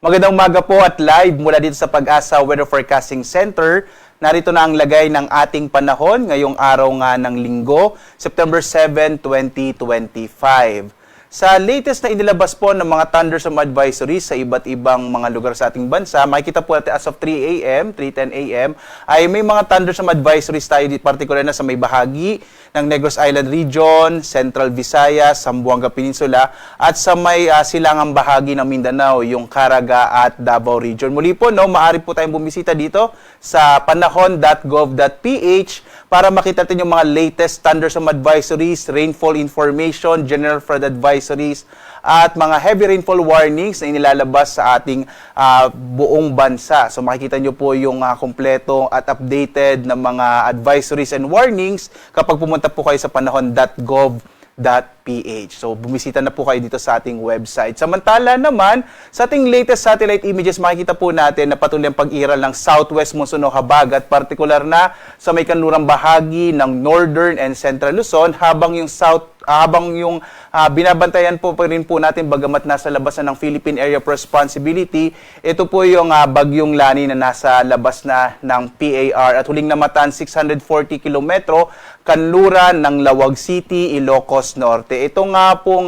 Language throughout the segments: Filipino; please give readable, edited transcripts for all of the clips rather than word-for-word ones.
Magandang umaga po at live mula dito sa Pag-asa Weather Forecasting Center. Narito na ang lagay ng ating panahon ngayong araw nga ng Linggo, September 7, 2025. Sa latest na inilabas po ng mga thunderstorm advisories sa iba't ibang mga lugar sa ating bansa, makikita po natin as of 3 a.m., 3:10 a.m., ay may mga thunderstorm advisories tayo, particular na sa may bahagi ng Negros Island Region, Central Visayas, Zamboanga Peninsula, at sa may silangang bahagi ng Mindanao, yung Caraga at Davao Region. Muli po, maaari po tayong bumisita dito sa panahon.gov.ph para makita natin yung mga latest thunderstorm advisories, rainfall information, general flood advisories, at mga heavy rainfall warnings na inilalabas sa ating buong bansa. So makikita nyo po yung kompleto at updated na mga advisories and warnings kapag pumunta po kayo sa panahon.gov.ph. So, bumisita na po kayo dito sa ating website. Samantala naman, sa ating latest satellite images, makikita po natin na patuloy ang pag-iral ng southwest monsoon o habagat, partikular na sa may kanlurang bahagi ng northern and central Luzon, habang yung binabantayan po rin po natin bagamat nasa labas na ng Philippine Area of Responsibility, ito po yung bagyong Lani na nasa labas na ng PAR at huling namatan 640 kilometro kanluran ng Lawag City, Ilocos Norte. Ito nga po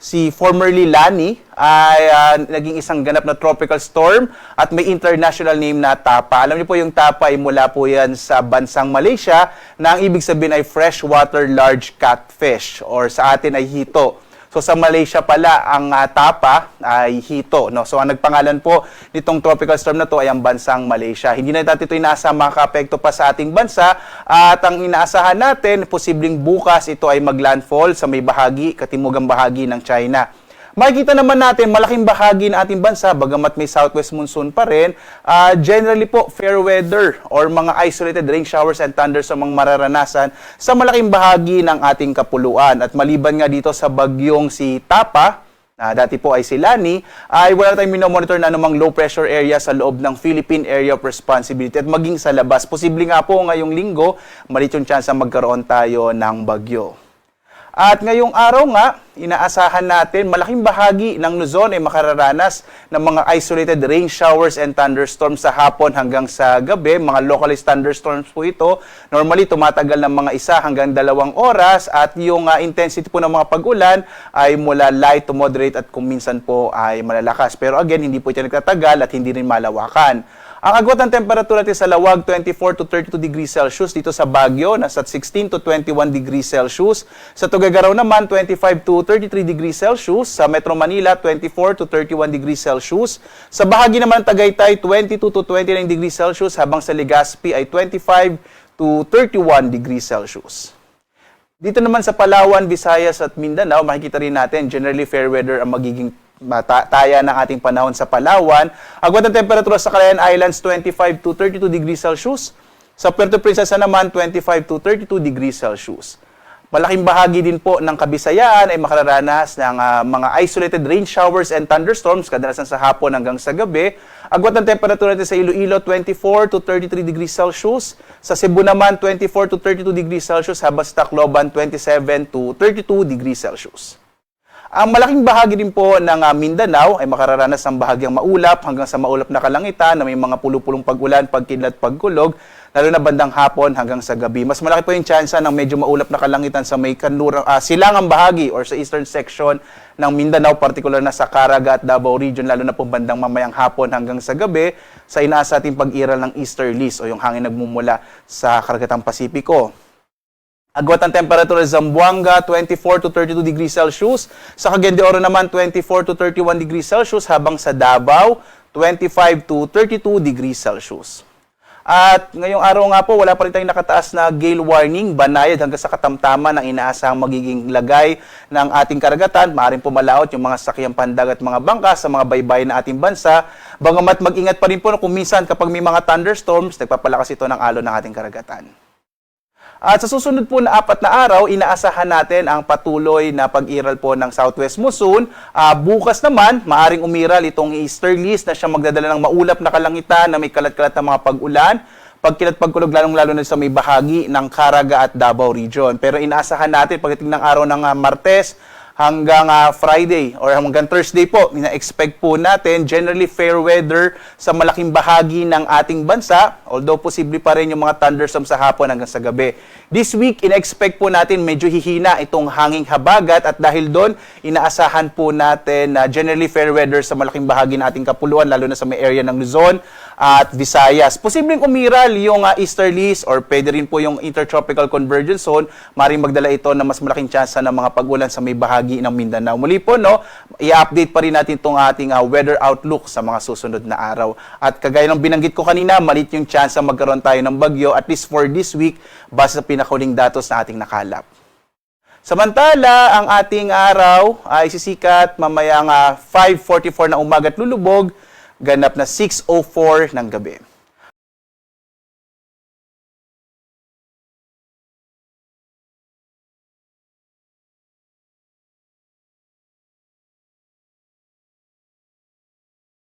si formerly Lani ay naging isang ganap na tropical storm at may international name na Tapa. Alam niyo po yung Tapa ay mula po yan sa bansang Malaysia na ang ibig sabihin ay freshwater large catfish or sa atin ay hito. So sa Malaysia pala ang Tapa ay hito, no? So ang nagpangalan po nitong tropical storm na to ay ang bansang Malaysia. Hindi na natin ito inaasa makaka-apekto pa sa ating bansa at ang inaasahan natin posibleng bukas ito ay maglandfall sa may bahagi, katimugang bahagi ng China. Makikita naman natin, malaking bahagi ng ating bansa, bagamat may southwest monsoon pa rin, generally po, fair weather or mga isolated rain showers and thunderstorm ang mararanasan sa malaking bahagi ng ating kapuluan. At maliban nga dito sa bagyong si Tapa, dati po ay si Lani, ay wala tayong minomonitor na anumang low pressure area sa loob ng Philippine Area of Responsibility at maging sa labas. Posible nga po ngayong linggo, maliit yung chance na magkaroon tayo ng bagyo. At ngayong araw nga, inaasahan natin malaking bahagi ng Luzon ay makararanas ng mga isolated rain showers and thunderstorms sa hapon hanggang sa gabi. Mga localized thunderstorms po ito. Normally, tumatagal ng mga 1 hanggang 2 oras at yung intensity po ng mga pag-ulan ay mula light to moderate at kung minsan po ay malalakas. Pero again, hindi po ito nagtatagal at hindi rin malawakan. Ang agwat ng temperatura natin sa Lawag, 24 to 32 degrees Celsius. Dito sa Baguio, nasa 16 to 21 degrees Celsius. Sa Tuguegarao naman, 25 to 33 degrees Celsius. Sa Metro Manila, 24 to 31 degrees Celsius. Sa bahagi naman ng Tagaytay, 22 to 29 degrees Celsius. Habang sa Legazpi ay 25 to 31 degrees Celsius. Dito naman sa Palawan, Visayas at Mindanao, makikita rin natin, generally fair weather ang magiging taya ng ating panahon sa Palawan. Agwat ng temperatura sa Calayan Islands, 25 to 32 degrees Celsius. Sa Puerto Princesa naman, 25 to 32 degrees Celsius. Malaking bahagi din po ng Kabisayaan ay makararanas ng mga isolated rain showers and thunderstorms, kadalasan sa hapon hanggang sa gabi. Agwat ng temperatura natin sa Iloilo, 24 to 33 degrees Celsius. Sa Cebu naman, 24 to 32 degrees Celsius. Habang sa Tacloban, 27 to 32 degrees Celsius. Ang malaking bahagi din po ng Mindanao ay makararanas ng bahagyang maulap hanggang sa maulap na kalangitan na may mga pulupulong pag-ulan, pagkidlat, pagkulog, lalo na bandang hapon hanggang sa gabi. Mas malaki po yung tsansa ng medyo maulap na kalangitan sa may silangang bahagi or sa eastern section ng Mindanao, particular na sa Caraga at Davao Region, lalo na po bandang mamayang hapon hanggang sa gabi sa inaasa ating pag-iral ng easterlies o yung hangin nagmumula sa Karagatang Pasipiko. Agwat ang temperatura sa Zamboanga, 24 to 32 degrees Celsius. Sa Cagayan de Oro naman, 24 to 31 degrees Celsius. Habang sa Davao, 25 to 32 degrees Celsius. At ngayong araw nga po, wala pa rin tayong nakataas na gale warning, banayad hanggang sa katamtaman ng inaasahang magiging lagay ng ating karagatan. Maaaring pumalaot yung mga sakyang pandag at mga bangka sa mga baybayin na ating bansa. Bagamat mag-ingat pa rin po kung minsan kapag may mga thunderstorms, nagpapalakas ito ng alon ng ating karagatan. At sa susunod po na 4 na araw, inaasahan natin ang patuloy na pag-iral po ng southwest monsoon. Bukas naman, maaring umiral itong easterlies na siya magdadala ng maulap na kalangitan na may kalat-kalat na mga pag-ulan. Pagkilat-pagkulog lalong-lalo na sa may bahagi ng Caraga at Davao Region. Pero inaasahan natin pagdating ng araw ng Martes, hanggang Friday or hanggang Thursday po, ina-expect po natin generally fair weather sa malaking bahagi ng ating bansa, although posible pa rin yung mga thunderstorm sa hapon hanggang sa gabi. This week, ina-expect po natin medyo hihina itong hanging habagat at dahil doon, inaasahan po natin na generally fair weather sa malaking bahagi ng ating kapuluan, lalo na sa may area ng Luzon at Visayas. Posibleng umiral yung easterlies or pwede rin po yung intertropical convergence zone, maring magdala ito na mas malaking tsansa ng mga pag-ulan sa may bahagi ng Mindanao. Muli po, no, i-update pa rin natin itong ating weather outlook sa mga susunod na araw. At kagaya ng binanggit ko kanina, malit yung tsansa magkaroon tayo ng bagyo, at least for this week, base sa pinakahuling datos na ating nakalap. Samantala, ang ating araw ay sisikat mamayang 5:44 na umaga at lulubog, ganap na 6:04 ng gabi.